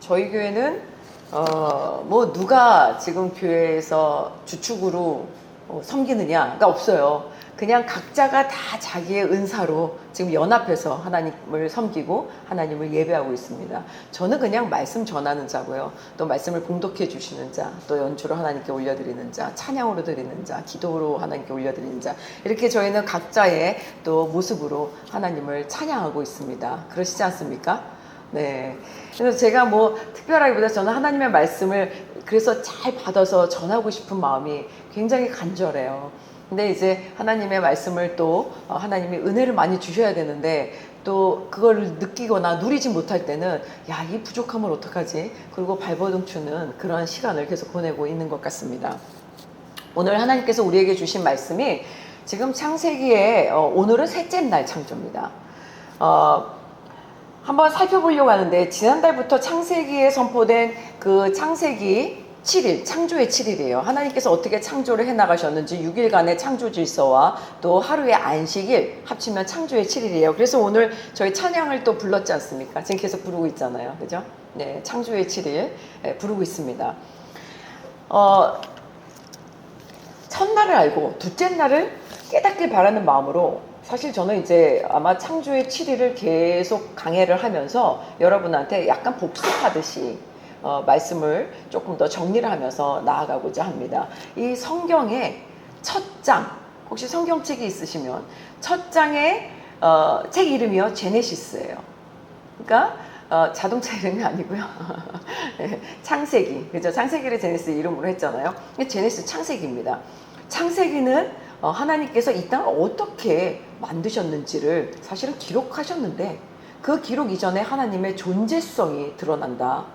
저희 교회는 뭐 누가 지금 교회에서 주축으로 섬기느냐가 없어요. 그냥 각자가 다 자기의 은사로 지금 연합해서 하나님을 섬기고 하나님을 예배하고 있습니다. 저는 그냥 말씀 전하는 자고요. 또 말씀을 봉독해 주시는 자, 또 연주로 하나님께 올려드리는 자, 찬양으로 드리는 자, 기도로 하나님께 올려드리는 자, 이렇게 저희는 각자의 또 모습으로 하나님을 찬양하고 있습니다. 그러시지 않습니까? 네. 그래서 제가 뭐 특별하기보다 저는 하나님의 말씀을 그래서 잘 받아서 전하고 싶은 마음이 굉장히 간절해요. 근데 이제 하나님의 말씀을 또 하나님이 은혜를 많이 주셔야 되는데 또 그걸 느끼거나 누리지 못할 때는 야, 이 부족함을 어떡하지? 그리고 발버둥 추는 그런 시간을 계속 보내고 있는 것 같습니다. 오늘 하나님께서 우리에게 주신 말씀이 지금 창세기에 오늘은 셋째 날 창조입니다. 한번 살펴보려고 하는데 지난달부터 창세기에 선포된 그 창세기 7일, 창조의 7일이에요. 하나님께서 어떻게 창조를 해나가셨는지 6일간의 창조 질서와 또 하루의 안식일 합치면 창조의 7일이에요. 그래서 오늘 저희 찬양을 또 불렀지 않습니까? 지금 계속 부르고 있잖아요. 그죠? 네, 창조의 7일 부르고 있습니다. 첫날을 알고 둘째 날을 깨닫길 바라는 마음으로 사실 저는 이제 아마 창조의 7일을 계속 강해를 하면서 여러분한테 약간 복습하듯이 말씀을 조금 더 정리를 하면서 나아가고자 합니다. 이 성경의 첫 장, 혹시 성경책이 있으시면 첫 장의 책 이름이요 제네시스예요. 그러니까 자동차 이름이 아니고요. 창세기, 그죠? 창세기를 제네시스 이름으로 했잖아요. 제네시스 창세기입니다. 창세기는 하나님께서 이 땅을 어떻게 만드셨는지를 사실은 기록하셨는데 그 기록 이전에 하나님의 존재성이 드러난다.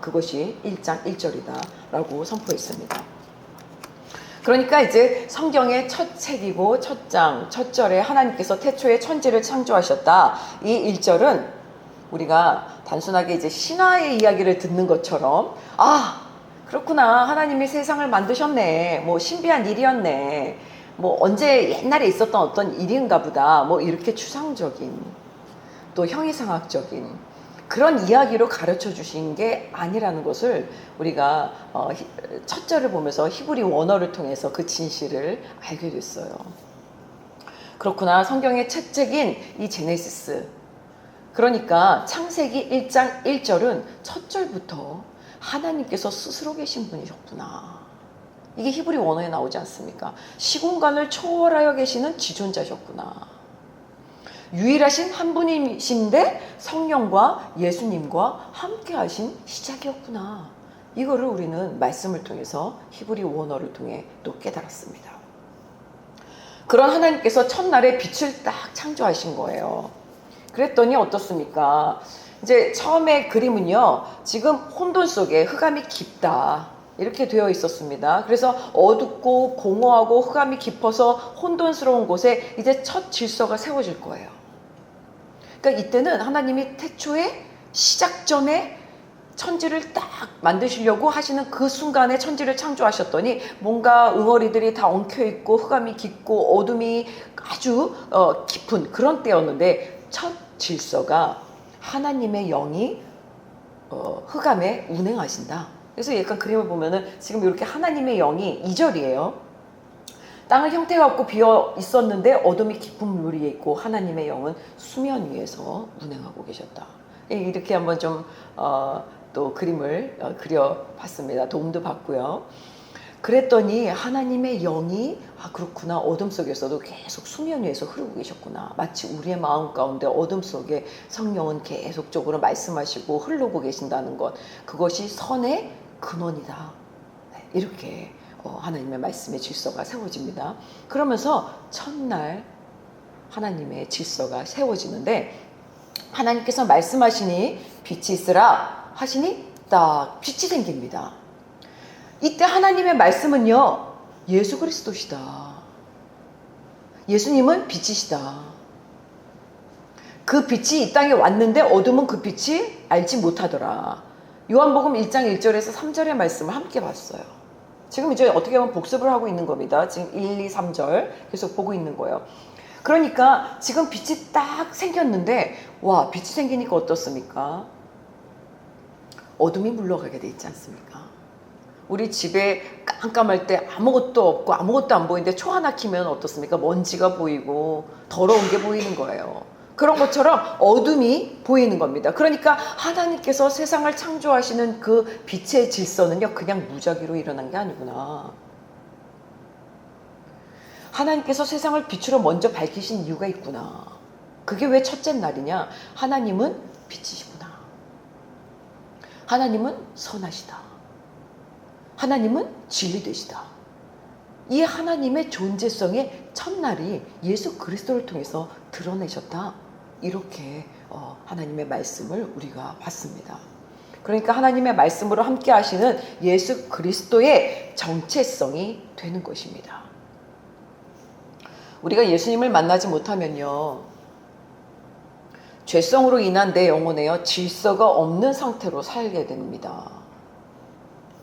그것이 1장 1절이다 라고 선포했습니다. 그러니까 이제 성경의 첫 책이고 첫 장, 첫 절에 하나님께서 태초에 천지를 창조하셨다. 이 1절은 우리가 단순하게 이제 신화의 이야기를 듣는 것처럼 그렇구나. 하나님이 세상을 만드셨네. 뭐 신비한 일이었네. 뭐 언제 옛날에 있었던 어떤 일인가 보다. 뭐 이렇게 추상적인 또 형이상학적인 그런 이야기로 가르쳐 주신 게 아니라는 것을 우리가 첫 절을 보면서 히브리 원어를 통해서 그 진실을 알게 됐어요. 그렇구나. 성경의 첫 책인 이 제네시스. 그러니까 창세기 1장 1절은 첫 절부터 하나님께서 스스로 계신 분이셨구나. 이게 히브리 원어에 나오지 않습니까? 시공간을 초월하여 계시는 지존자셨구나. 유일하신 한 분이신데 성령과 예수님과 함께 하신 시작이었구나. 이거를 우리는 말씀을 통해서 히브리 원어를 통해 또 깨달았습니다. 그런 하나님께서 첫날에 빛을 딱 창조하신 거예요. 그랬더니 어떻습니까? 이제 처음에 그림은요, 지금 혼돈 속에 흑암이 깊다. 이렇게 되어 있었습니다. 그래서 어둡고 공허하고 흑암이 깊어서 혼돈스러운 곳에 이제 첫 질서가 세워질 거예요. 그러니까 이때는 하나님이 태초에 시작점에 천지를 딱 만드시려고 하시는 그 순간에 천지를 창조하셨더니 뭔가 응어리들이 다 엉켜있고 흑암이 깊고 어둠이 아주 깊은 그런 때였는데 첫 질서가 하나님의 영이 흑암에 운행하신다. 그래서 약간 그림을 보면은 지금 이렇게 하나님의 영이 2절이에요. 땅은 형태가 없고 비어 있었는데 어둠이 깊은 물 위에 있고 하나님의 영은 수면 위에서 운행하고 계셨다. 이렇게 한번 좀 또 그림을 그려봤습니다. 도움도 받고요. 그랬더니 하나님의 영이 그렇구나. 어둠 속에서도 계속 수면 위에서 흐르고 계셨구나. 마치 우리의 마음 가운데 어둠 속에 성령은 계속적으로 말씀하시고 흐르고 계신다는 것. 그것이 선의 근원이다. 이렇게 하나님의 말씀의 질서가 세워집니다. 그러면서 첫날 하나님의 질서가 세워지는데 하나님께서 말씀하시니 빛이 있으라 하시니 딱 빛이 생깁니다. 이때 하나님의 말씀은요, 예수 그리스도시다. 예수님은 빛이시다. 그 빛이 이 땅에 왔는데 어둠은 그 빛이 알지 못하더라. 요한복음 1장 1절에서 3절의 말씀을 함께 봤어요. 지금 이제 어떻게 보면 복습을 하고 있는 겁니다. 지금 1, 2, 3절 계속 보고 있는 거예요. 그러니까 지금 빛이 딱 생겼는데 와, 빛이 생기니까 어떻습니까? 어둠이 물러가게 돼 있지 않습니까? 우리 집에 깜깜할 때 아무것도 없고 아무것도 안 보이는데 초 하나 키면 어떻습니까? 먼지가 보이고 더러운 게 보이는 거예요. 그런 것처럼 어둠이 보이는 겁니다. 그러니까 하나님께서 세상을 창조하시는 그 빛의 질서는요, 그냥 무작위로 일어난 게 아니구나. 하나님께서 세상을 빛으로 먼저 밝히신 이유가 있구나. 그게 왜 첫째 날이냐? 하나님은 빛이시구나. 하나님은 선하시다. 하나님은 진리되시다. 이 하나님의 존재성의 첫날이 예수 그리스도를 통해서 드러내셨다. 이렇게 하나님의 말씀을 우리가 봤습니다. 그러니까 하나님의 말씀으로 함께 하시는 예수 그리스도의 정체성이 되는 것입니다. 우리가 예수님을 만나지 못하면요, 죄성으로 인한 내 영혼에요, 질서가 없는 상태로 살게 됩니다.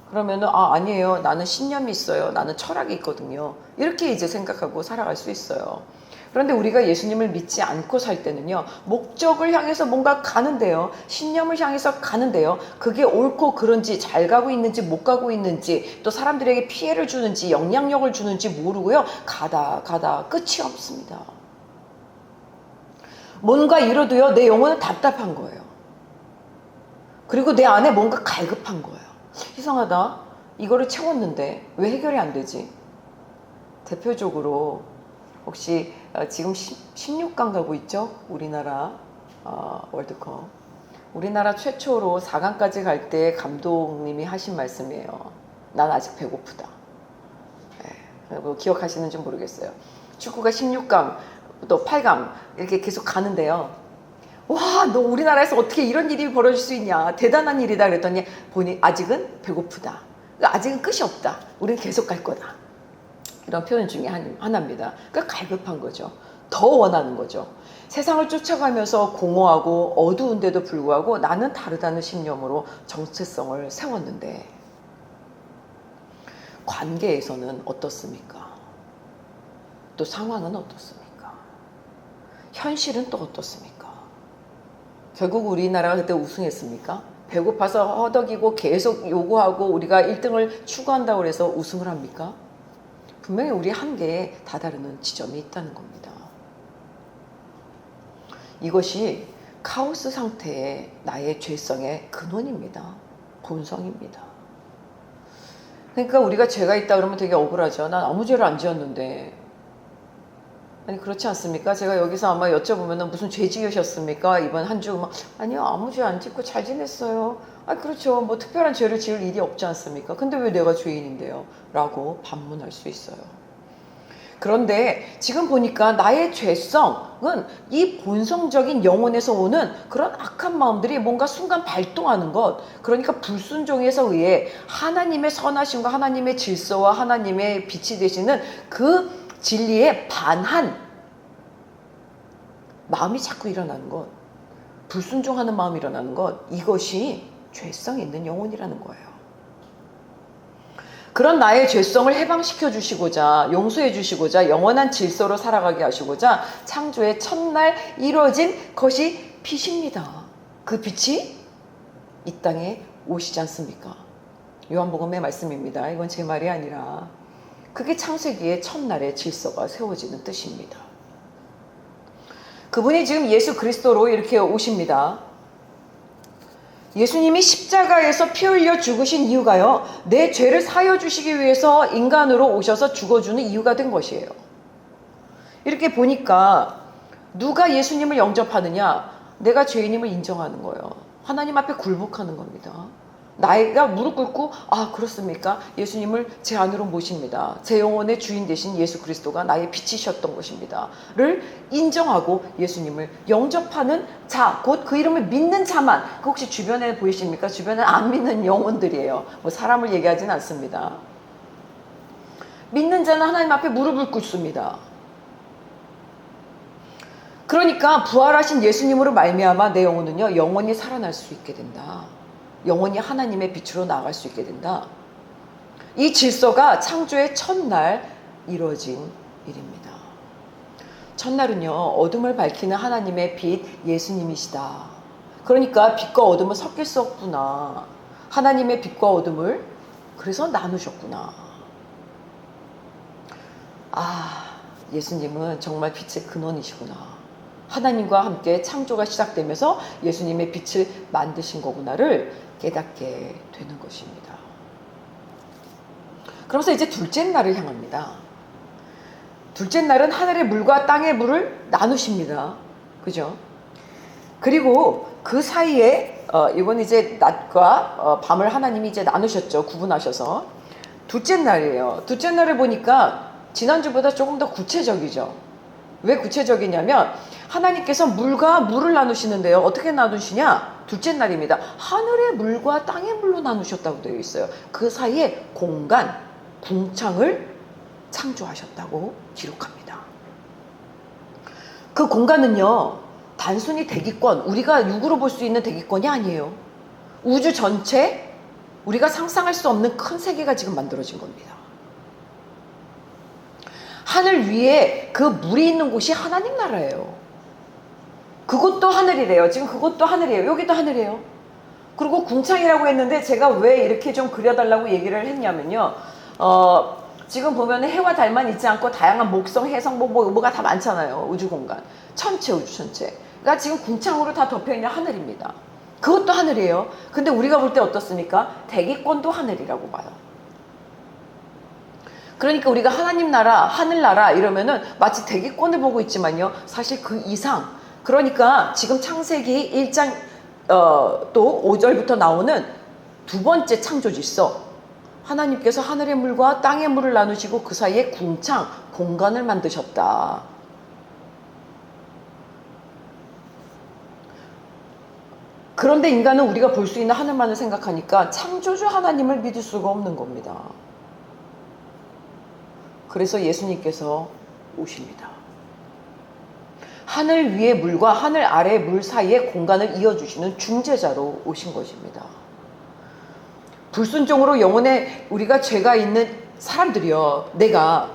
그러면은 아니에요, 나는 신념이 있어요, 나는 철학이 있거든요, 이렇게 이제 생각하고 살아갈 수 있어요. 그런데 우리가 예수님을 믿지 않고 살 때는요, 목적을 향해서 뭔가 가는데요, 신념을 향해서 가는데요, 그게 옳고 그른지, 잘 가고 있는지 못 가고 있는지, 또 사람들에게 피해를 주는지 영향력을 주는지 모르고요, 가다 끝이 없습니다. 뭔가 이뤄도요, 내 영혼은 답답한 거예요. 그리고 내 안에 뭔가 갈급한 거예요. 이상하다, 이거를 채웠는데 왜 해결이 안 되지? 대표적으로 혹시 지금 16강 가고 있죠? 우리나라 월드컵. 우리나라 최초로 4강까지 갈 때 감독님이 하신 말씀이에요. 난 아직 배고프다. 네, 기억하시는지 모르겠어요. 축구가 16강 또 8강 이렇게 계속 가는데요, 와, 너 우리나라에서 어떻게 이런 일이 벌어질 수 있냐, 대단한 일이다 그랬더니 보니 아직은 배고프다, 아직은 끝이 없다, 우리는 계속 갈 거다, 이런 표현 중에 하나입니다. 그러니까 갈급한 거죠. 더 원하는 거죠. 세상을 쫓아가면서 공허하고 어두운데도 불구하고 나는 다르다는 신념으로 정체성을 세웠는데, 관계에서는 어떻습니까? 또 상황은 어떻습니까? 현실은 또 어떻습니까? 결국 우리나라가 그때 우승했습니까? 배고파서 허덕이고 계속 요구하고 우리가 1등을 추구한다고 해서 우승을 합니까? 분명히 우리 한계에 다다르는 지점이 있다는 겁니다. 이것이 카오스 상태의 나의 죄성의 근원입니다. 본성입니다. 그러니까 우리가 죄가 있다 그러면 되게 억울하죠. 난 아무 죄를 안 지었는데. 아니, 그렇지 않습니까? 제가 여기서 아마 여쭤보면 무슨 죄 지으셨습니까? 이번 한 주 아니요, 아무 죄 안 짓고 잘 지냈어요. 그렇죠. 뭐 특별한 죄를 지을 일이 없지 않습니까? 근데 왜 내가 죄인인데요? 라고 반문할 수 있어요. 그런데 지금 보니까 나의 죄성은 이 본성적인 영혼에서 오는 그런 악한 마음들이 뭔가 순간 발동하는 것, 그러니까 불순종에서 의해 하나님의 선하심과 하나님의 질서와 하나님의 빛이 되시는 그 진리에 반한 마음이 자꾸 일어나는 것, 불순종하는 마음이 일어나는 것, 이것이 죄성 있는 영혼이라는 거예요. 그런 나의 죄성을 해방시켜 주시고자, 용서해 주시고자, 영원한 질서로 살아가게 하시고자 창조의 첫날 이루어진 것이 빛입니다. 그 빛이 이 땅에 오시지 않습니까? 요한복음의 말씀입니다. 이건 제 말이 아니라 그게 창세기의 첫날의 질서가 세워지는 뜻입니다. 그분이 지금 예수 그리스도로 이렇게 오십니다. 예수님이 십자가에서 피 흘려 죽으신 이유가요, 내 죄를 사여 주시기 위해서 인간으로 오셔서 죽어주는 이유가 된 것이에요. 이렇게 보니까 누가 예수님을 영접하느냐? 내가 죄인임을 인정하는 거예요. 하나님 앞에 굴복하는 겁니다. 나이가 무릎 꿇고 그렇습니까? 예수님을 제 안으로 모십니다. 제 영혼의 주인 되신 예수 그리스도가 나의 빛이셨던 것입니다 를 인정하고 예수님을 영접하는 자, 곧 그 이름을 믿는 자만. 그 혹시 주변에 보이십니까? 주변에 안 믿는 영혼들이에요. 뭐 사람을 얘기하진 않습니다. 믿는 자는 하나님 앞에 무릎을 꿇습니다. 그러니까 부활하신 예수님으로 말미암아 내 영혼은요, 영원히 살아날 수 있게 된다. 영원히 하나님의 빛으로 나아갈 수 있게 된다. 이 질서가 창조의 첫날 이루어진 일입니다. 첫날은요, 어둠을 밝히는 하나님의 빛 예수님이시다. 그러니까 빛과 어둠은 섞일 수 없구나. 하나님의 빛과 어둠을 그래서 나누셨구나. 아, 예수님은 정말 빛의 근원이시구나. 하나님과 함께 창조가 시작되면서 예수님의 빛을 만드신 거구나를 깨닫게 되는 것입니다. 그러면서 이제 둘째 날을 향합니다. 둘째 날은 하늘의 물과 땅의 물을 나누십니다. 그죠? 그리고 그 사이에 이건 이제 낮과 밤을 하나님이 이제 나누셨죠. 구분하셔서. 둘째 날이에요. 둘째 날을 보니까 지난주보다 조금 더 구체적이죠. 왜 구체적이냐면 하나님께서 물과 물을 나누시는데요. 어떻게 나누시냐? 둘째 날입니다. 하늘의 물과 땅의 물로 나누셨다고 되어 있어요. 그 사이에 공간, 궁창을 창조하셨다고 기록합니다. 그 공간은요, 단순히 대기권, 우리가 육으로 볼 수 있는 대기권이 아니에요. 우주 전체, 우리가 상상할 수 없는 큰 세계가 지금 만들어진 겁니다. 하늘 위에 그 물이 있는 곳이 하나님 나라예요. 그것도 하늘이래요. 지금 그것도 하늘이에요. 여기도 하늘이에요. 그리고 궁창이라고 했는데 제가 왜 이렇게 좀 그려달라고 얘기를 했냐면요. 지금 보면 해와 달만 있지 않고 다양한 목성, 해성, 뭐가 다 많잖아요. 우주 공간. 천체, 우주 전체. 그러니까 지금 궁창으로 다 덮여있는 하늘입니다. 그것도 하늘이에요. 근데 우리가 볼 때 어떻습니까? 대기권도 하늘이라고 봐요. 그러니까 우리가 하나님 나라, 하늘나라 이러면은 마치 대기권을 보고 있지만요. 사실 그 이상. 그러니까 지금 창세기 1장 또 5절부터 나오는 두 번째 창조 질서. 하나님께서 하늘의 물과 땅의 물을 나누시고 그 사이에 궁창, 공간을 만드셨다. 그런데 인간은 우리가 볼 수 있는 하늘만을 생각하니까 창조주 하나님을 믿을 수가 없는 겁니다. 그래서 예수님께서 오십니다. 하늘 위의 물과 하늘 아래의 물 사이의 공간을 이어주시는 중재자로 오신 것입니다. 불순종으로 영혼에 우리가 죄가 있는 사람들이요. 내가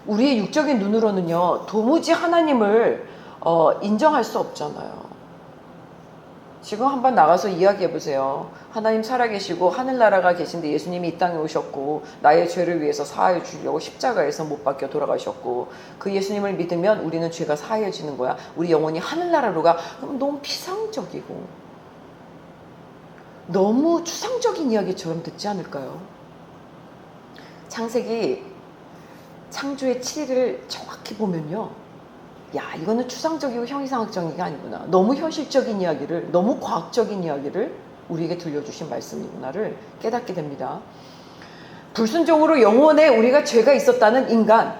우리의 육적인 눈으로는요. 도무지 하나님을 인정할 수 없잖아요. 지금 한번 나가서 이야기해 보세요. 하나님 살아계시고 하늘나라가 계신데 예수님이 이 땅에 오셨고 나의 죄를 위해서 사하여 주려고 십자가에서 못 박혀 돌아가셨고 그 예수님을 믿으면 우리는 죄가 사하여지는 거야. 우리 영혼이 하늘나라로 가. 그럼 너무 피상적이고 너무 추상적인 이야기처럼 듣지 않을까요? 창세기 창조의 7일을 정확히 보면요. 야, 이거는 추상적이고 형이상학적인 게 아니구나. 너무 현실적인 이야기를, 너무 과학적인 이야기를 우리에게 들려주신 말씀이구나를 깨닫게 됩니다. 불순종으로 영혼에 우리가 죄가 있었다는 인간,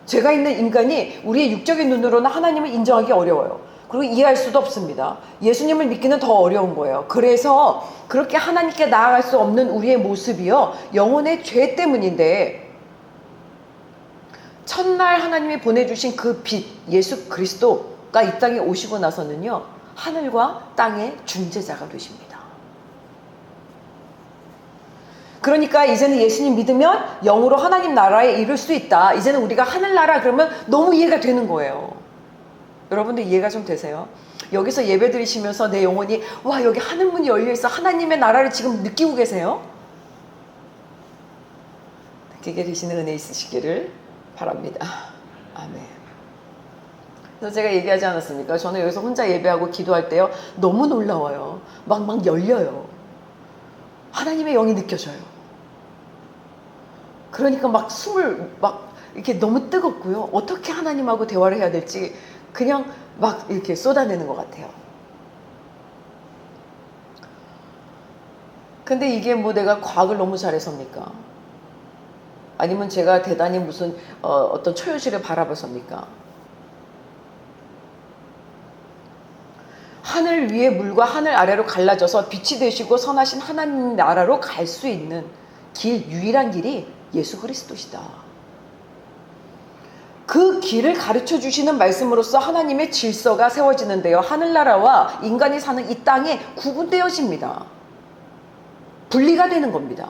죄가 있는 인간이 우리의 육적인 눈으로는 하나님을 인정하기 어려워요. 그리고 이해할 수도 없습니다. 예수님을 믿기는 더 어려운 거예요. 그래서 그렇게 하나님께 나아갈 수 없는 우리의 모습이요. 영혼의 죄 때문인데 첫날 하나님이 보내주신 그 빛, 예수 그리스도가 이 땅에 오시고 나서는요. 하늘과 땅의 중재자가 되십니다. 그러니까 이제는 예수님 믿으면 영으로 하나님 나라에 이룰 수 있다. 이제는 우리가 하늘나라 그러면 너무 이해가 되는 거예요. 여러분들 이해가 좀 되세요? 여기서 예배 드리시면서 내 영혼이 와 여기 하늘문이 열려있어. 하나님의 나라를 지금 느끼고 계세요? 느끼게 되시는 은혜 있으시기를 바랍니다. 아멘. 그래서 제가 얘기하지 않았습니까? 저는 여기서 혼자 예배하고 기도할 때요. 너무 놀라워요. 막 열려요. 하나님의 영이 느껴져요. 그러니까 막 숨을 막 이렇게 너무 뜨겁고요. 어떻게 하나님하고 대화를 해야 될지 그냥 막 이렇게 쏟아내는 것 같아요. 근데 이게 뭐 내가 과학을 너무 잘해서입니까? 아니면 제가 대단히 무슨 어떤 초현실을 바라봐서입니까? 하늘 위의 물과 하늘 아래로 갈라져서 빛이 되시고 선하신 하나님 나라로 갈 수 있는 길, 유일한 길이 예수 그리스도시다. 그 길을 가르쳐 주시는 말씀으로써 하나님의 질서가 세워지는데요. 하늘나라와 인간이 사는 이 땅에 구분되어집니다. 분리가 되는 겁니다.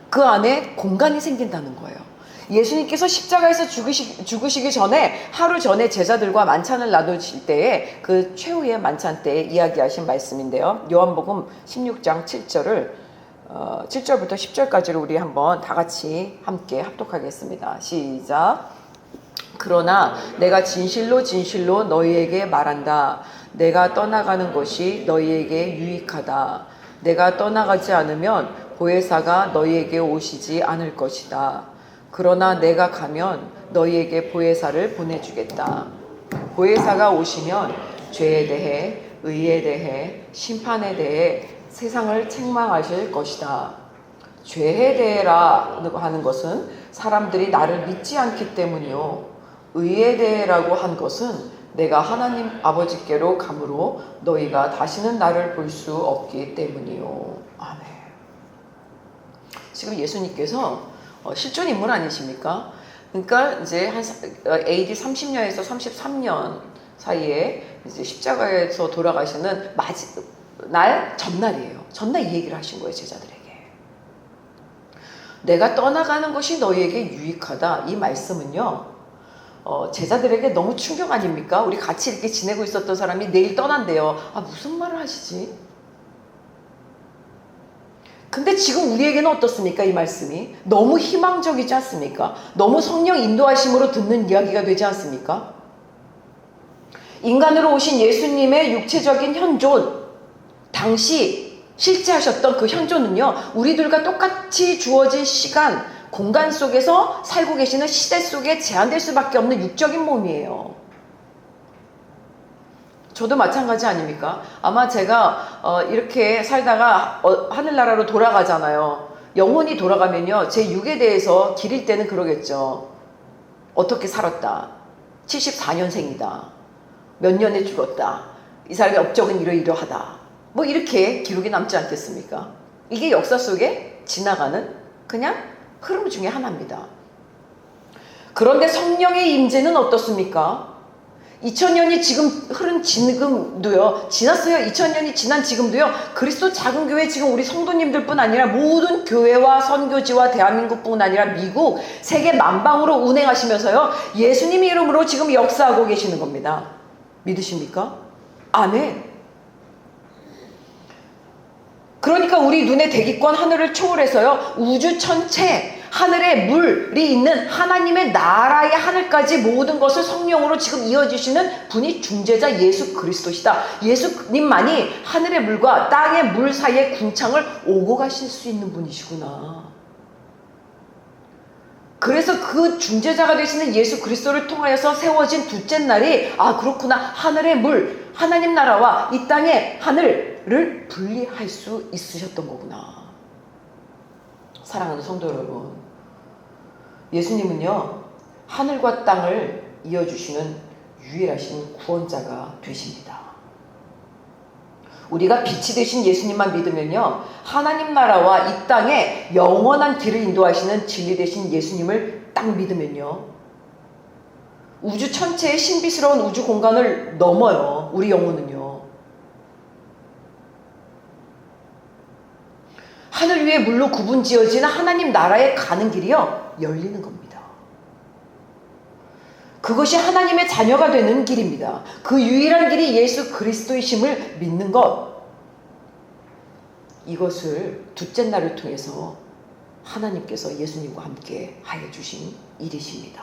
그 안에 공간이 생긴다는 거예요. 예수님께서 십자가에서 죽으시기 전에 하루 전에 제자들과 만찬을 나누실 때에 그 최후의 만찬 때 이야기하신 말씀인데요. 요한복음 16장 7절부터 10절까지를 우리 한번 다 같이 함께 합독하겠습니다. 시작. 그러나 내가 진실로 진실로 너희에게 말한다. 내가 떠나가는 것이 너희에게 유익하다. 내가 떠나가지 않으면 보혜사가 너희에게 오시지 않을 것이다. 그러나 내가 가면 너희에게 보혜사를 보내주겠다. 보혜사가 오시면 죄에 대해, 의에 대해, 심판에 대해 세상을 책망하실 것이다. 죄에 대해라고 하는 것은 사람들이 나를 믿지 않기 때문이요. 의에 대해라고 한 것은 내가 하나님 아버지께로 가므로 너희가 다시는 나를 볼 수 없기 때문이요. 아멘. 지금 예수님께서 실존 인물 아니십니까? 그러니까 이제 한 AD 30년에서 33년 사이에 이제 십자가에서 돌아가시는 날 전날이에요. 전날 이 얘기를 하신 거예요, 제자들에게. 내가 떠나가는 것이 너희에게 유익하다. 이 말씀은요, 제자들에게 너무 충격 아닙니까? 우리 같이 이렇게 지내고 있었던 사람이 내일 떠난대요. 아, 무슨 말을 하시지? 근데 지금 우리에게는 어떻습니까? 이 말씀이 너무 희망적이지 않습니까? 너무 성령 인도하심으로 듣는 이야기가 되지 않습니까? 인간으로 오신 예수님의 육체적인 현존, 당시 실제 하셨던 그 현존은요, 우리들과 똑같이 주어진 시간, 공간 속에서 살고 계시는 시대 속에 제한될 수밖에 없는 육적인 몸이에요. 저도 마찬가지 아닙니까? 아마 제가 이렇게 살다가 하늘나라로 돌아가잖아요. 영혼이 돌아가면요, 제 육에 대해서 기릴 때는 그러겠죠. 어떻게 살았다. 74년생이다. 몇 년에 죽었다. 이 사람의 업적은 이러이러하다. 뭐 이렇게 기록이 남지 않겠습니까? 이게 역사 속에 지나가는 그냥 흐름 중에 하나입니다. 그런데 성령의 임재는 어떻습니까? 2000년이 지금 흐른 지금도요, 지났어요. 2000년이 지난 지금도요, 그리스도 작은 교회 지금 우리 성도님들 뿐 아니라 모든 교회와 선교지와 대한민국 뿐 아니라 미국, 세계 만방으로 운행하시면서요, 예수님의 이름으로 지금 역사하고 계시는 겁니다. 믿으십니까? 아멘. 그러니까 우리 눈의 대기권 하늘을 초월해서요, 우주 전체, 하늘에 물이 있는 하나님의 나라의 하늘까지 모든 것을 성령으로 지금 이어주시는 분이 중재자 예수 그리스도시다. 예수님만이 하늘의 물과 땅의 물 사이의 궁창을 오고 가실 수 있는 분이시구나. 그래서 그 중재자가 되시는 예수 그리스도를 통하여서 세워진 둘째 날이, 아, 그렇구나, 하늘의 물, 하나님 나라와 이 땅의 하늘을 분리할 수 있으셨던 거구나. 사랑하는 성도 여러분, 예수님은요, 하늘과 땅을 이어주시는 유일하신 구원자가 되십니다. 우리가 빛이 되신 예수님만 믿으면요, 하나님 나라와 이 땅에 영원한 길을 인도하시는 진리 되신 예수님을 딱 믿으면요, 우주 천체의 신비스러운 우주 공간을 넘어요. 우리 영혼은요. 하늘 위에 물로 구분지어진 하나님 나라에 가는 길이요, 열리는 겁니다. 그것이 하나님의 자녀가 되는 길입니다. 그 유일한 길이 예수 그리스도이심을 믿는 것, 이것을 둘째 날을 통해서 하나님께서 예수님과 함께 하여 주신 일이십니다.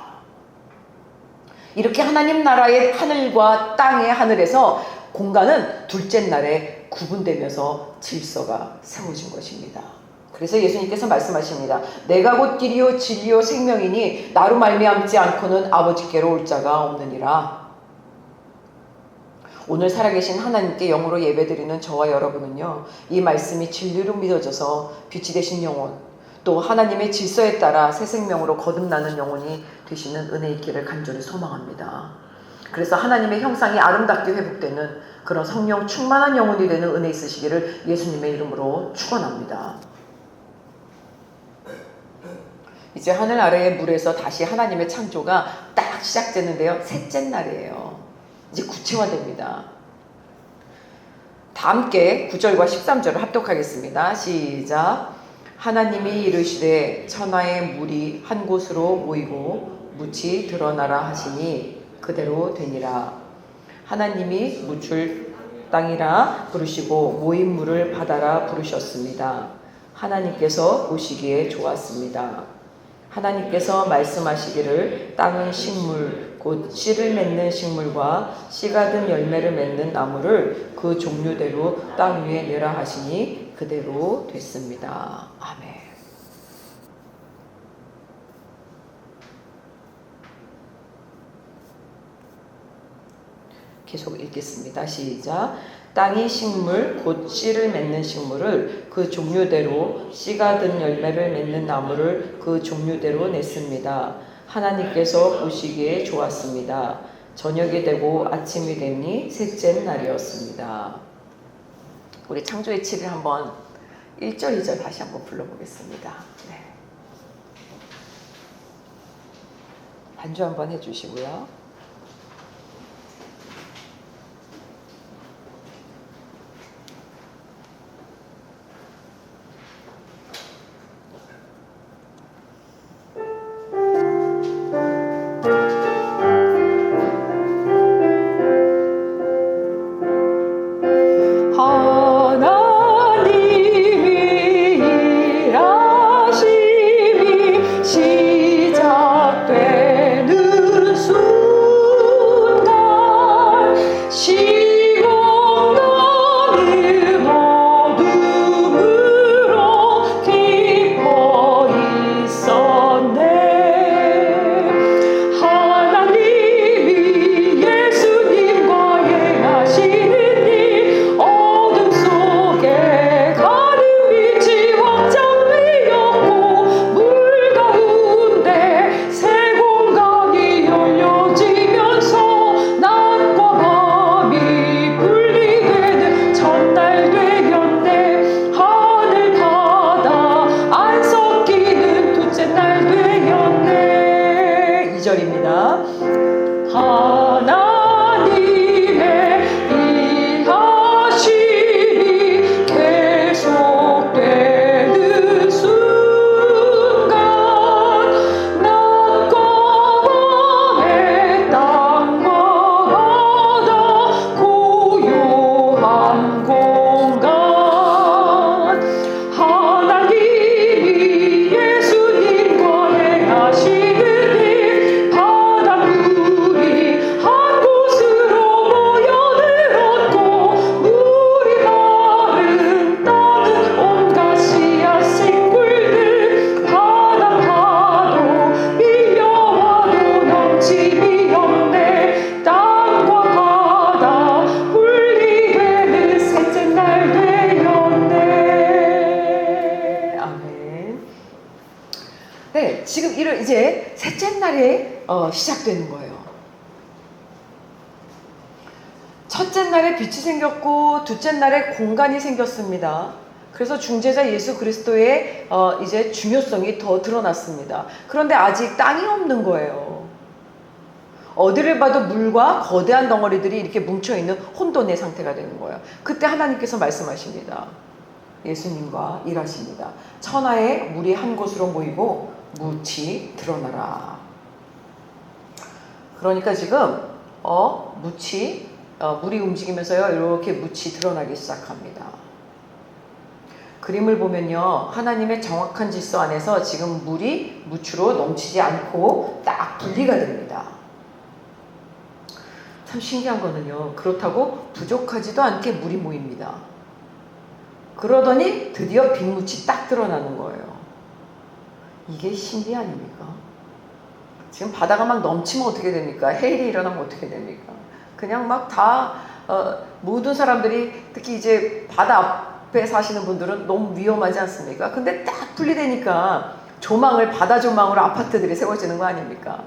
이렇게 하나님 나라의 하늘과 땅의 하늘에서 공간은 둘째 날에 구분되면서 질서가 세워진 것입니다. 그래서 예수님께서 말씀하십니다. 내가 곧 길이요 진리요 생명이니 나로 말미암지 않고는 아버지께로 올 자가 없느니라. 오늘 살아계신 하나님께 영으로 예배드리는 저와 여러분은요, 이 말씀이 진리로 믿어져서 빛이 되신 영혼, 또 하나님의 질서에 따라 새 생명으로 거듭나는 영혼이 되시는 은혜 있기를 간절히 소망합니다. 그래서 하나님의 형상이 아름답게 회복되는 그런 성령 충만한 영혼이 되는 은혜 있으시기를 예수님의 이름으로 축원합니다. 이제 하늘 아래의 물에서 다시 하나님의 창조가 딱 시작되는데요, 셋째 날이에요. 이제 구체화됩니다. 다 함께 9절과 13절을 합독하겠습니다. 시작. 하나님이 이르시되 천하의 물이 한 곳으로 모이고 묻이 드러나라 하시니 그대로 되니라. 하나님이 묻을 땅이라 부르시고 모인 물을 바다라 부르셨습니다. 하나님께서 보시기에 좋았습니다. 하나님께서 말씀하시기를 땅은 식물 곧 씨를 맺는 식물과 씨가 든 열매를 맺는 나무를 그 종류대로 땅 위에 내라 하시니 그대로 됐습니다. 아멘. 계속 읽겠습니다. 시작. 땅이 식물 곧 씨를 맺는 식물을 그 종류대로 씨가 든 열매를 맺는 나무를 그 종류대로 냈습니다. 하나님께서 보시기에 좋았습니다. 저녁이 되고 아침이 되니 셋째 날이었습니다. 우리 창조의 7일 한번 1절 2절 다시 한번 불러보겠습니다. 네. 반주 한번 해주시고요. 지금 이제 셋째 날에 시작되는 거예요. 첫째 날에 빛이 생겼고 둘째 날에 공간이 생겼습니다. 그래서 중재자 예수 그리스도의 이제 중요성이 더 드러났습니다. 그런데 아직 땅이 없는 거예요. 어디를 봐도 물과 거대한 덩어리들이 이렇게 뭉쳐있는 혼돈의 상태가 되는 거예요. 그때 하나님께서 말씀하십니다. 예수님과 일하십니다. 천하에 물이 한 곳으로 모이고 묻이 드러나라. 그러니까 지금 물이 움직이면서요 이렇게 묻이 드러나기 시작합니다. 그림을 보면요 하나님의 정확한 질서 안에서 지금 물이 묻으로 넘치지 않고 딱 분리가 됩니다. 참 신기한 거는요 그렇다고 부족하지도 않게 물이 모입니다. 그러더니 드디어 빈묻이 딱 드러나는 거예요. 이게 신비 아닙니까? 지금 바다가 막 넘치면 어떻게 됩니까? 해일이 일어나면 어떻게 됩니까? 그냥 막 다 모든 사람들이 특히 이제 바다 앞에 사시는 분들은 너무 위험하지 않습니까? 근데 딱 분리되니까 바다 조망으로 아파트들이 세워지는 거 아닙니까?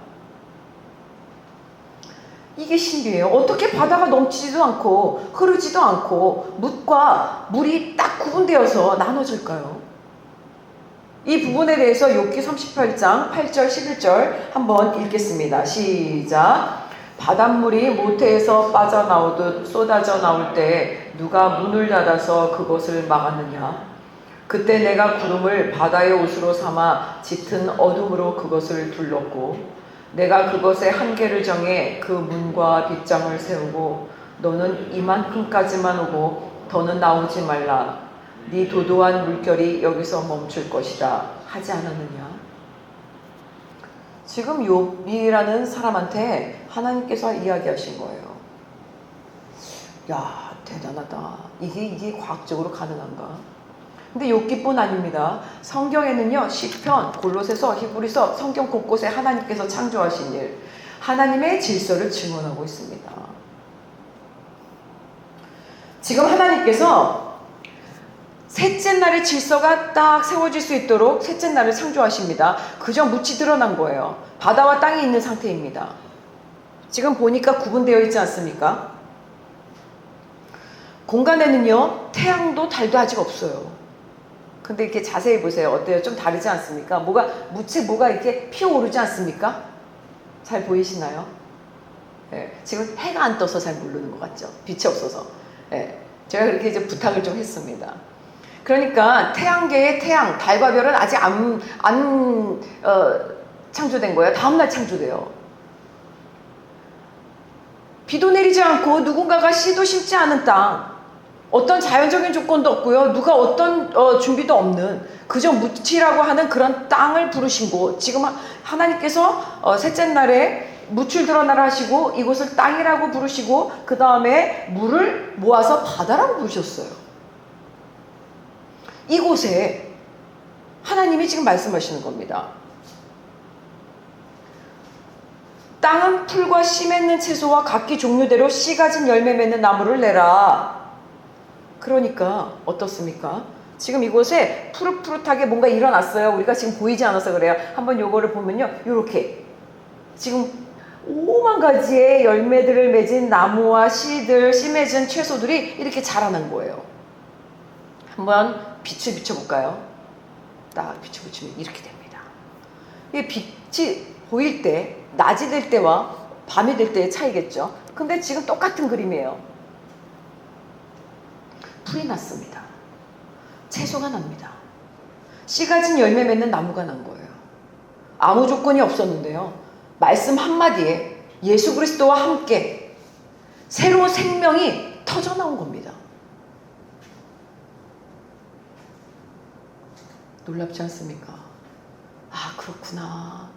이게 신비예요. 어떻게 바다가 넘치지도 않고 흐르지도 않고 묻과 물이 딱 구분되어서 나눠질까요? 이 부분에 대해서 욥기 38장 8절 11절 한번 읽겠습니다. 시작. 바닷물이 모태에서 빠져나오듯 쏟아져 나올 때 누가 문을 닫아서 그것을 막았느냐? 그때 내가 구름을 바다의 옷으로 삼아 짙은 어둠으로 그것을 둘렀고 내가 그것의 한계를 정해 그 문과 빗장을 세우고 너는 이만큼까지만 오고 더는 나오지 말라. 네 도도한 물결이 여기서 멈출 것이다. 하지 않았느냐? 지금 욥이라는 사람한테 하나님께서 이야기하신 거예요. 야, 대단하다. 이게 과학적으로 가능한가? 근데 욥기뿐 아닙니다. 성경에는요, 시편, 골로새서, 히브리서, 성경 곳곳에 하나님께서 창조하신 일, 하나님의 질서를 증언하고 있습니다. 지금 하나님께서 셋째 날의 질서가 딱 세워질 수 있도록 셋째 날을 창조하십니다. 그저 묻이 드러난 거예요. 바다와 땅이 있는 상태입니다. 지금 보니까 구분되어 있지 않습니까? 공간에는요, 태양도 달도 아직 없어요. 근데 이렇게 자세히 보세요. 어때요? 좀 다르지 않습니까? 묻이 뭐가 이렇게 피어오르지 않습니까? 잘 보이시나요? 네, 지금 해가 안 떠서 잘 모르는 것 같죠? 빛이 없어서. 네, 제가 그렇게 이제 부탁을 좀 했습니다. 그러니까 태양계의 태양, 달과 별은 아직 안 창조된 거예요. 다음날 창조돼요. 비도 내리지 않고 누군가가 씨도 심지 않은 땅, 어떤 자연적인 조건도 없고요. 누가 어떤 준비도 없는 그저 묻히라고 하는 그런 땅을 부르신 곳. 지금 하나님께서 셋째 날에 묻을 드러나라 하시고 이곳을 땅이라고 부르시고 그 다음에 물을 모아서 바다라고 부르셨어요. 이곳에 하나님이 지금 말씀하시는 겁니다. 땅은 풀과 씨 맺는 채소와 각기 종류대로 씨 가진 열매 맺는 나무를 내라. 그러니까 어떻습니까? 지금 이곳에 푸릇푸릇하게 뭔가 일어났어요. 우리가 지금 보이지 않아서 그래요. 한번 요거를 보면요. 요렇게 지금 5만 가지의 열매들을 맺은 나무와 씨들, 씨 맺은 채소들이 이렇게 자라난 거예요. 한번 빛을 비춰볼까요? 딱 비춰보시면 이렇게 됩니다. 이 빛이 보일 때, 낮이 될 때와 밤이 될 때의 차이겠죠. 근데 지금 똑같은 그림이에요. 풀이 났습니다. 채소가 납니다. 씨 가진 열매 맺는 나무가 난 거예요. 아무 조건이 없었는데요. 말씀 한마디에 예수 그리스도와 함께 새로운 생명이 터져 나온 겁니다. 놀랍지 않습니까? 아, 그렇구나.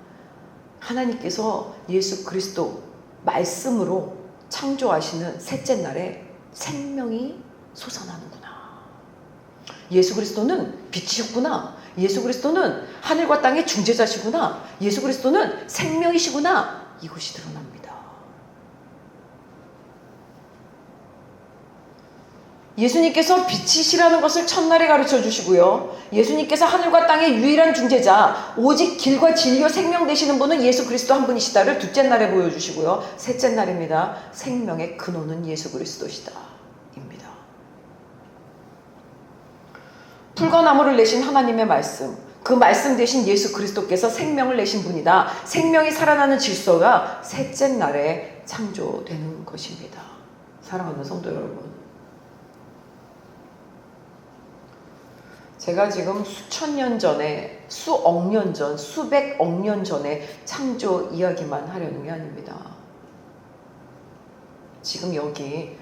하나님께서 예수 그리스도 말씀으로 창조하시는 셋째 날에 생명이 솟아나는구나. 예수 그리스도는 빛이셨구나. 예수 그리스도는 하늘과 땅의 중재자시구나. 예수 그리스도는 생명이시구나. 이것이 드러납니다. 예수님께서 빛이시라는 것을 첫날에 가르쳐 주시고요. 예수님께서 하늘과 땅의 유일한 중재자, 오직 길과 진리와 생명 되시는 분은 예수 그리스도 한 분이시다를 둘째 날에 보여주시고요. 셋째 날입니다. 생명의 근원은 예수 그리스도시다. 입니다. 풀과 나무를 내신 하나님의 말씀, 그 말씀 대신 예수 그리스도께서 생명을 내신 분이다. 생명이 살아나는 질서가 셋째 날에 창조되는 것입니다. 사랑하는 성도 여러분, 제가 지금 수천 년 전에, 수억 년 전, 수백억 년 전에 창조 이야기만 하려는 게 아닙니다. 지금 여기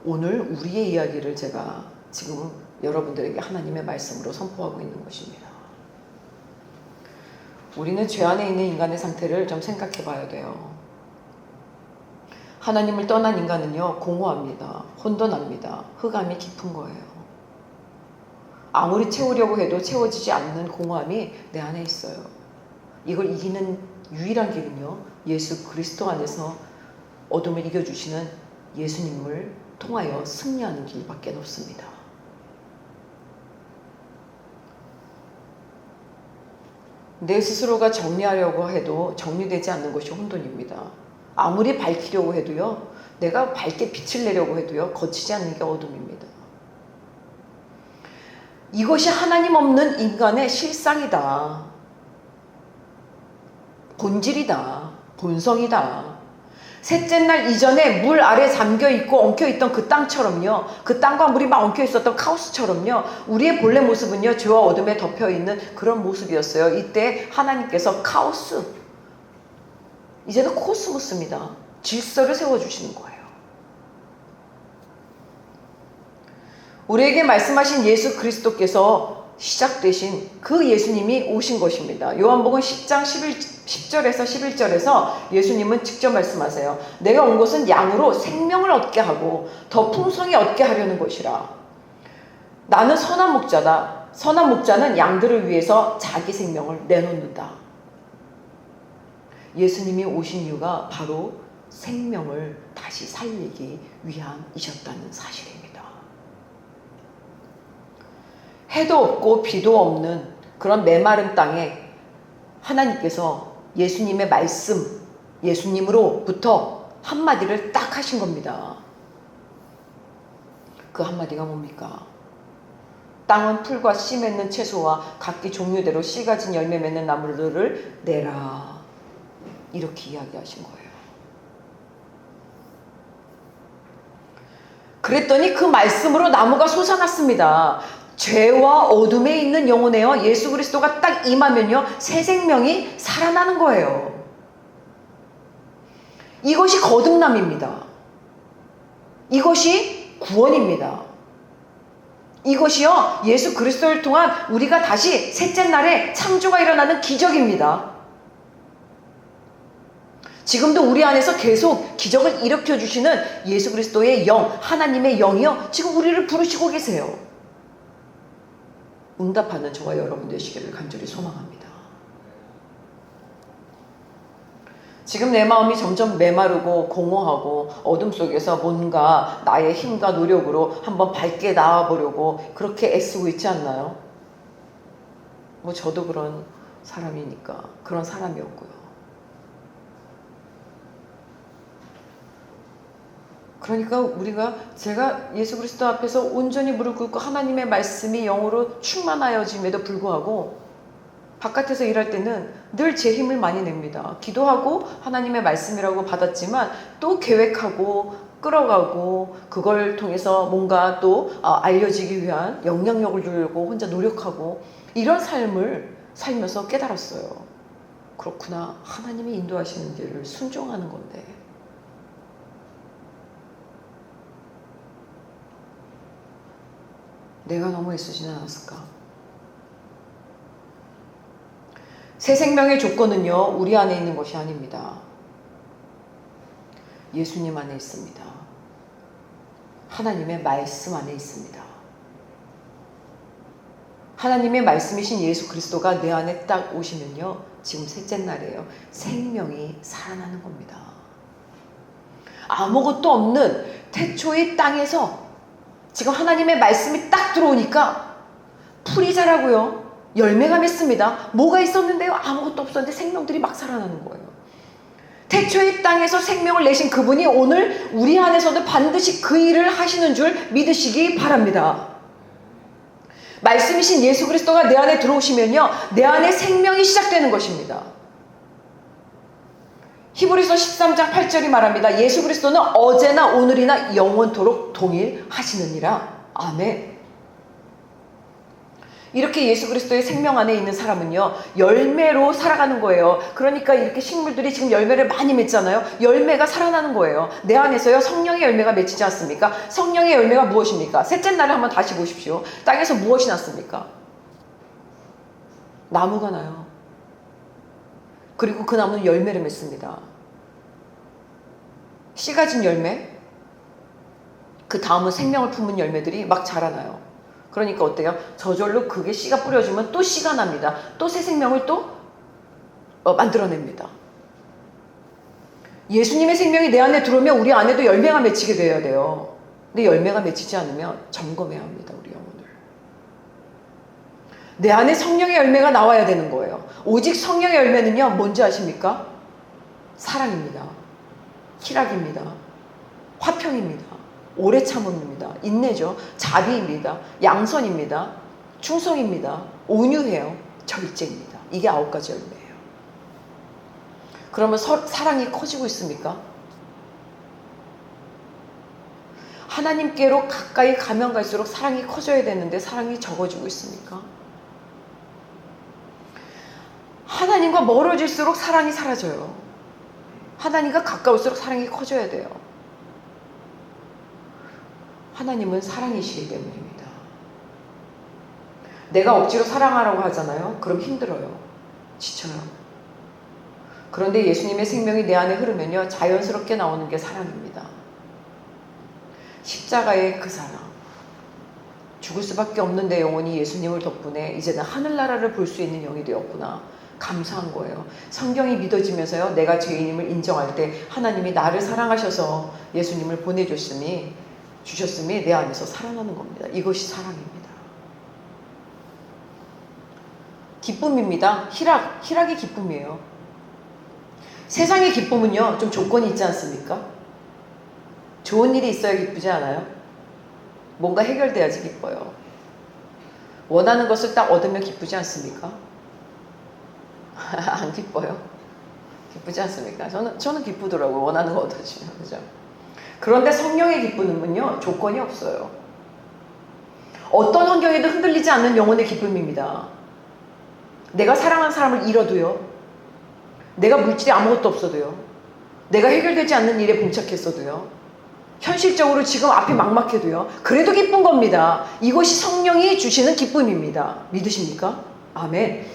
오늘 우리의 이야기를 제가 지금 여러분들에게 하나님의 말씀으로 선포하고 있는 것입니다. 우리는 죄 안에 있는 인간의 상태를 좀 생각해 봐야 돼요. 하나님을 떠난 인간은요, 공허합니다. 혼돈합니다. 흑암이 깊은 거예요. 아무리 채우려고 해도 채워지지 않는 공허함이 내 안에 있어요. 이걸 이기는 유일한 길은요, 예수 그리스도 안에서 어둠을 이겨주시는 예수님을 통하여 승리하는 길밖에 없습니다. 내 스스로가 정리하려고 해도 정리되지 않는 것이 혼돈입니다. 아무리 밝히려고 해도요, 내가 밝게 빛을 내려고 해도요, 거치지 않는 게 어둠입니다. 이것이 하나님 없는 인간의 실상이다. 본질이다. 본성이다. 셋째 날 이전에 물 아래 잠겨있고 엉켜있던 그 땅처럼요, 그 땅과 물이 막 엉켜있었던 카오스처럼요, 우리의 본래 모습은요 죄와 어둠에 덮여있는 그런 모습이었어요. 이때 하나님께서 카오스, 이제는 코스모스입니다. 질서를 세워주시는 거예요. 우리에게 말씀하신 예수 그리스도께서 시작되신 그 예수님이 오신 것입니다. 요한복음 10장 10절에서 11절에서 예수님은 직접 말씀하세요. 내가 온 것은 양으로 생명을 얻게 하고 더 풍성히 얻게 하려는 것이라. 나는 선한 목자다. 선한 목자는 양들을 위해서 자기 생명을 내놓는다. 예수님이 오신 이유가 바로 생명을 다시 살리기 위함이셨다는 사실입니다. 해도 없고 비도 없는 그런 메마른 땅에 하나님께서 예수님의 말씀, 예수님으로부터 한마디를 딱 하신 겁니다. 그 한마디가 뭡니까? 땅은 풀과 씨 맺는 채소와 각기 종류대로 씨 가진 열매 맺는 나무들을 내라. 이렇게 이야기하신 거예요. 그랬더니 그 말씀으로 나무가 솟아났습니다. 죄와 어둠에 있는 영혼에요, 예수 그리스도가 딱 임하면요, 새 생명이 살아나는 거예요. 이것이 거듭남입니다. 이것이 구원입니다. 이것이요, 예수 그리스도를 통한 우리가 다시 셋째 날에 창조가 일어나는 기적입니다. 지금도 우리 안에서 계속 기적을 일으켜주시는 예수 그리스도의 영, 하나님의 영이요, 지금 우리를 부르시고 계세요. 응답하는 저와 여러분 되시기를 간절히 소망합니다. 지금 내 마음이 점점 메마르고 공허하고 어둠 속에서 뭔가 나의 힘과 노력으로 한번 밝게 나와보려고 그렇게 애쓰고 있지 않나요? 뭐 저도 그런 사람이니까 그런 사람이었고요. 그러니까 제가 예수 그리스도 앞에서 온전히 무릎 꿇고 하나님의 말씀이 영으로 충만하여짐에도 불구하고 바깥에서 일할 때는 늘 제 힘을 많이 냅니다. 기도하고 하나님의 말씀이라고 받았지만 또 계획하고 끌어가고 그걸 통해서 뭔가 또 알려지기 위한 영향력을 주려고 혼자 노력하고 이런 삶을 살면서 깨달았어요. 그렇구나. 하나님이 인도하시는 길을 순종하는 건데. 내가 너무 애쓰지는 않았을까? 새 생명의 조건은요, 우리 안에 있는 것이 아닙니다. 예수님 안에 있습니다. 하나님의 말씀 안에 있습니다. 하나님의 말씀이신 예수 그리스도가 내 안에 딱 오시면요, 지금 셋째 날이에요. 생명이 살아나는 겁니다. 아무것도 없는 태초의 땅에서 지금 하나님의 말씀이 딱 들어오니까 풀이 자라고요, 열매가 맺습니다. 뭐가 있었는데요? 아무것도 없었는데 생명들이 막 살아나는 거예요. 태초의 땅에서 생명을 내신 그분이 오늘 우리 안에서도 반드시 그 일을 하시는 줄 믿으시기 바랍니다. 말씀이신 예수 그리스도가 내 안에 들어오시면요, 내 안에 생명이 시작되는 것입니다. 히브리서 13장 8절이 말합니다. 예수 그리스도는 어제나 오늘이나 영원토록 동일하시느니라. 아멘. 이렇게 예수 그리스도의 생명 안에 있는 사람은요, 열매로 살아가는 거예요. 그러니까 이렇게 식물들이 지금 열매를 많이 맺잖아요. 열매가 살아나는 거예요. 내 안에서요, 성령의 열매가 맺히지 않습니까? 성령의 열매가 무엇입니까? 셋째 날에 한번 다시 보십시오. 땅에서 무엇이 났습니까? 나무가 나요. 그리고 그 나무는 열매를 맺습니다. 씨 가진 열매, 그 다음은 생명을 품은 열매들이 막 자라나요. 그러니까 어때요? 저절로 그게 씨가 뿌려지면 또 씨가 납니다. 또 새 생명을 또 만들어냅니다. 예수님의 생명이 내 안에 들어오면 우리 안에도 열매가 맺히게 되어야 돼요. 근데 열매가 맺히지 않으면 점검해야 합니다. 우리 영혼을. 내 안에 성령의 열매가 나와야 되는 거예요. 오직 성령의 열매는요, 뭔지 아십니까? 사랑입니다. 희락입니다. 화평입니다. 오래 참음입니다. 인내죠. 자비입니다. 양선입니다. 충성입니다. 온유해요. 절제입니다. 이게 9가지 열매예요. 그러면 사랑이 커지고 있습니까? 하나님께로 가까이 가면 갈수록 사랑이 커져야 되는데 사랑이 적어지고 있습니까? 하나님과 멀어질수록 사랑이 사라져요. 하나님과 가까울수록 사랑이 커져야 돼요. 하나님은 사랑이시기 때문입니다. 내가 억지로 사랑하라고 하잖아요. 그럼 힘들어요. 지쳐요. 그런데 예수님의 생명이 내 안에 흐르면요, 자연스럽게 나오는 게 사랑입니다. 십자가의 그 사랑, 죽을 수밖에 없는 내 영혼이 예수님을 덕분에 이제는 하늘나라를 볼 수 있는 영이 되었구나, 감사한 거예요. 성경이 믿어지면서요, 내가 죄인임을 인정할 때 하나님이 나를 사랑하셔서 예수님을 보내주셨으니 내 안에서 살아나는 겁니다. 이것이 사랑입니다. 기쁨입니다. 희락이 기쁨이에요. 세상의 기쁨은요, 좀 조건이 있지 않습니까? 좋은 일이 있어야 기쁘지 않아요? 뭔가 해결돼야지 기뻐요. 원하는 것을 딱 얻으면 기쁘지 않습니까? 안 기뻐요? 기쁘지 않습니까? 저는 기쁘더라고요. 원하는 거 얻어지면. 그죠? 그런데 성령의 기쁨은요, 조건이 없어요. 어떤 환경에도 흔들리지 않는 영혼의 기쁨입니다. 내가 사랑하는 사람을 잃어도요, 내가 물질이 아무것도 없어도요, 내가 해결되지 않는 일에 봉착했어도요, 현실적으로 지금 앞이 막막해도요, 그래도 기쁜 겁니다. 이것이 성령이 주시는 기쁨입니다. 믿으십니까? 아멘.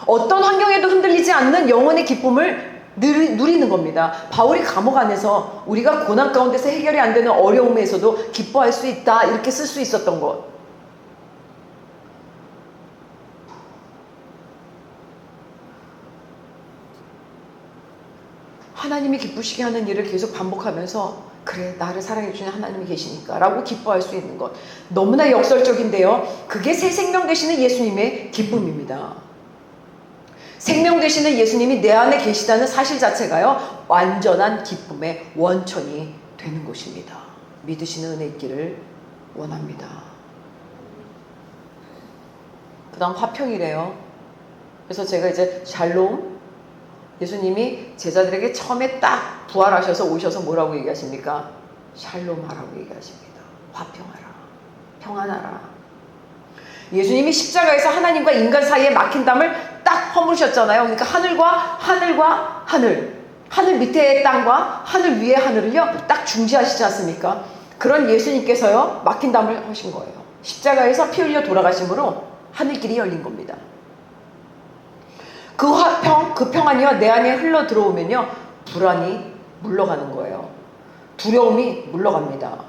어떤 환경에도 흔들리지 않는 영혼의 기쁨을 누리는 겁니다. 바울이 감옥 안에서 우리가 고난 가운데서 해결이 안 되는 어려움에서도 기뻐할 수 있다, 이렇게 쓸 수 있었던 것. 하나님이 기쁘시게 하는 일을 계속 반복하면서, 그래, 나를 사랑해 주시는 하나님이 계시니까 라고 기뻐할 수 있는 것, 너무나 역설적인데요, 그게 새 생명 되시는 예수님의 기쁨입니다. 생명 되시는 예수님이 내 안에 계시다는 사실 자체가요, 완전한 기쁨의 원천이 되는 것입니다. 믿으시는 은혜 있기를 원합니다. 그 다음 화평이래요. 그래서 제가 이제 샬롬, 예수님이 제자들에게 처음에 딱 부활하셔서 오셔서 뭐라고 얘기하십니까? 샬롬 하라고 얘기하십니다. 화평하라, 평안하라. 예수님이 십자가에서 하나님과 인간 사이에 막힌 담을 딱 허물으셨잖아요. 그러니까 하늘과 하늘 밑에의 땅과 하늘 위의 하늘을요, 딱 중지하시지 않습니까? 그런 예수님께서요, 막힌 담을 하신 거예요. 십자가에서 피 흘려 돌아가심으로 하늘길이 열린 겁니다. 그 화평, 그 평안이요, 내 안에 흘러 들어오면요, 불안이 물러가는 거예요. 두려움이 물러갑니다.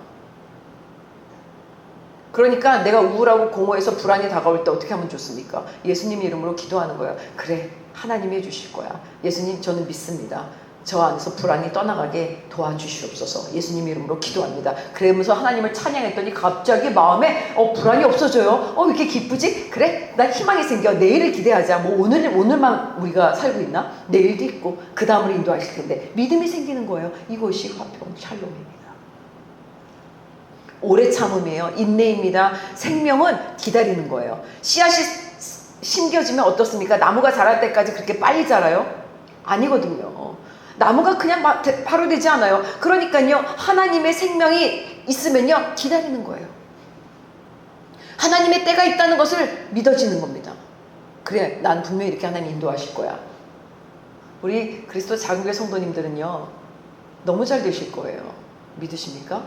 그러니까 내가 우울하고 공허해서 불안이 다가올 때 어떻게 하면 좋습니까? 예수님 이름으로 기도하는 거예요. 그래, 하나님이 해주실 거야. 예수님, 저는 믿습니다. 저 안에서 불안이 떠나가게 도와주시옵소서. 예수님 이름으로 기도합니다. 그러면서 하나님을 찬양했더니 갑자기 마음에 불안이 없어져요. 왜 이렇게 기쁘지? 그래, 나 희망이 생겨. 내일을 기대하자. 뭐 오늘만 우리가 살고 있나? 내일도 있고 그 다음을 인도하실 텐데 믿음이 생기는 거예요. 이것이 화평 샬롬입니다. 오래 참음이에요. 인내입니다. 생명은 기다리는 거예요. 씨앗이 심겨지면 어떻습니까? 나무가 자랄 때까지 그렇게 빨리 자라요? 아니거든요. 나무가 그냥 바로 되지 않아요. 그러니까요, 하나님의 생명이 있으면요, 기다리는 거예요. 하나님의 때가 있다는 것을 믿어지는 겁니다. 그래, 난 분명히 이렇게 하나님 인도하실 거야. 우리 그리스도 작은교회 성도님들은요, 너무 잘 되실 거예요. 믿으십니까?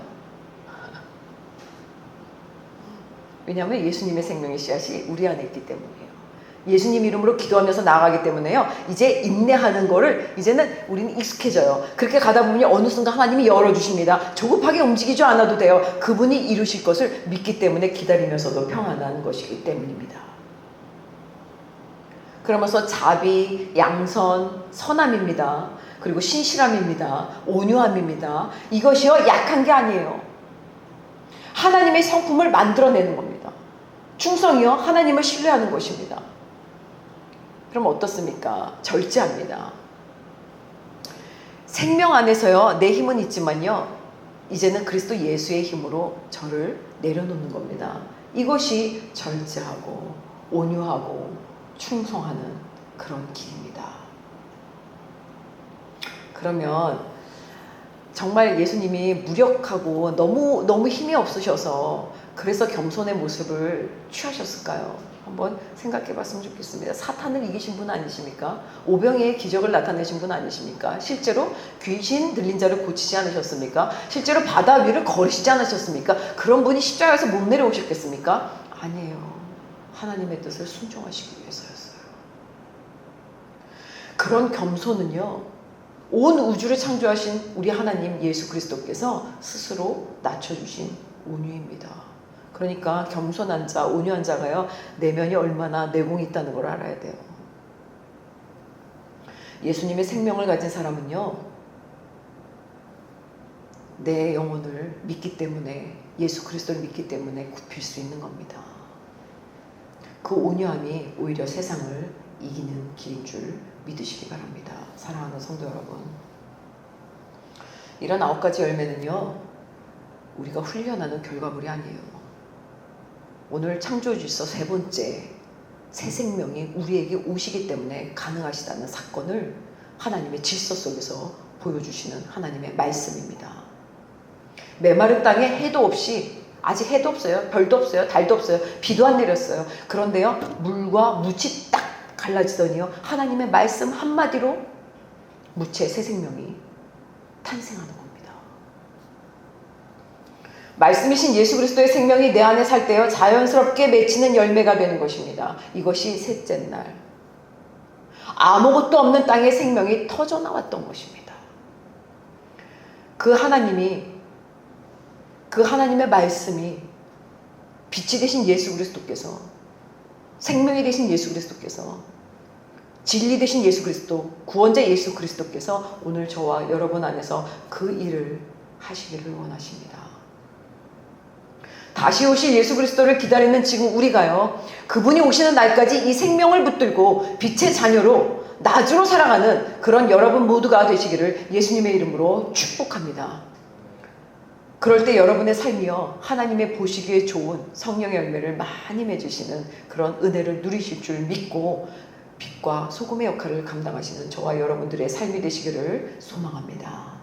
왜냐하면 예수님의 생명의 씨앗이 우리 안에 있기 때문이에요. 예수님 이름으로 기도하면서 나아가기 때문에요, 이제 인내하는 거를 이제는 우리는 익숙해져요. 그렇게 가다 보면 어느 순간 하나님이 열어주십니다. 조급하게 움직이지 않아도 돼요. 그분이 이루실 것을 믿기 때문에 기다리면서도 평안한 것이기 때문입니다. 그러면서 자비, 양선, 선함입니다. 그리고 신실함입니다. 온유함입니다. 이것이요, 약한 게 아니에요. 하나님의 성품을 만들어내는 겁니다. 충성이요, 하나님을 신뢰하는 것입니다. 그럼 어떻습니까? 절제합니다. 생명 안에서요, 내 힘은 있지만요, 이제는 그리스도 예수의 힘으로 저를 내려놓는 겁니다. 이것이 절제하고 온유하고 충성하는 그런 길입니다. 그러면 정말 예수님이 무력하고 너무 힘이 없으셔서 그래서 겸손의 모습을 취하셨을까요? 한번 생각해 봤으면 좋겠습니다. 사탄을 이기신 분 아니십니까? 오병이의 기적을 나타내신 분 아니십니까? 실제로 귀신 들린 자를 고치지 않으셨습니까? 실제로 바다 위를 걸으시지 않으셨습니까? 그런 분이 십자가에서 못 내려오셨겠습니까? 아니에요. 하나님의 뜻을 순종하시기 위해서였어요. 그런 겸손은요, 온 우주를 창조하신 우리 하나님 예수 그리스도께서 스스로 낮춰주신 온유입니다. 그러니까 겸손한 자, 온유한 자가요, 내면이 얼마나 내공이 있다는 걸 알아야 돼요. 예수님의 생명을 가진 사람은요, 내 영혼을 믿기 때문에, 예수 그리스도를 믿기 때문에 굽힐 수 있는 겁니다. 그 온유함이 오히려 세상을 이기는 길인 줄 믿으시기 바랍니다. 사랑하는 성도 여러분, 이런 9가지 열매는요, 우리가 훈련하는 결과물이 아니에요. 오늘 창조주에서 3번째, 새 생명이 우리에게 오시기 때문에 가능하시다는 사건을 하나님의 질서 속에서 보여주시는 하나님의 말씀입니다. 메마른 땅에 해도 없이, 아직 해도 없어요, 별도 없어요, 달도 없어요, 비도 안 내렸어요. 그런데요, 물과 묻이 딱 갈라지더니요, 하나님의 말씀 한마디로 무채 새 생명이 탄생하는 겁니다. 말씀이신 예수 그리스도의 생명이 내 안에 살 때요, 자연스럽게 맺히는 열매가 되는 것입니다. 이것이 셋째 날, 아무것도 없는 땅에 생명이 터져 나왔던 것입니다. 그 하나님의 말씀이 빛이 되신 예수 그리스도께서, 생명이 되신 예수 그리스도께서, 진리 되신 예수 그리스도, 구원자 예수 그리스도께서 오늘 저와 여러분 안에서 그 일을 하시기를 원하십니다. 다시 오실 예수 그리스도를 기다리는 지금 우리가요, 그분이 오시는 날까지 이 생명을 붙들고 빛의 자녀로 나주로 살아가는 그런 여러분 모두가 되시기를 예수님의 이름으로 축복합니다. 그럴 때 여러분의 삶이요, 하나님의 보시기에 좋은 성령의 열매를 많이 맺으시는 그런 은혜를 누리실 줄 믿고 빛과 소금의 역할을 감당하시는 저와 여러분들의 삶이 되시기를 소망합니다.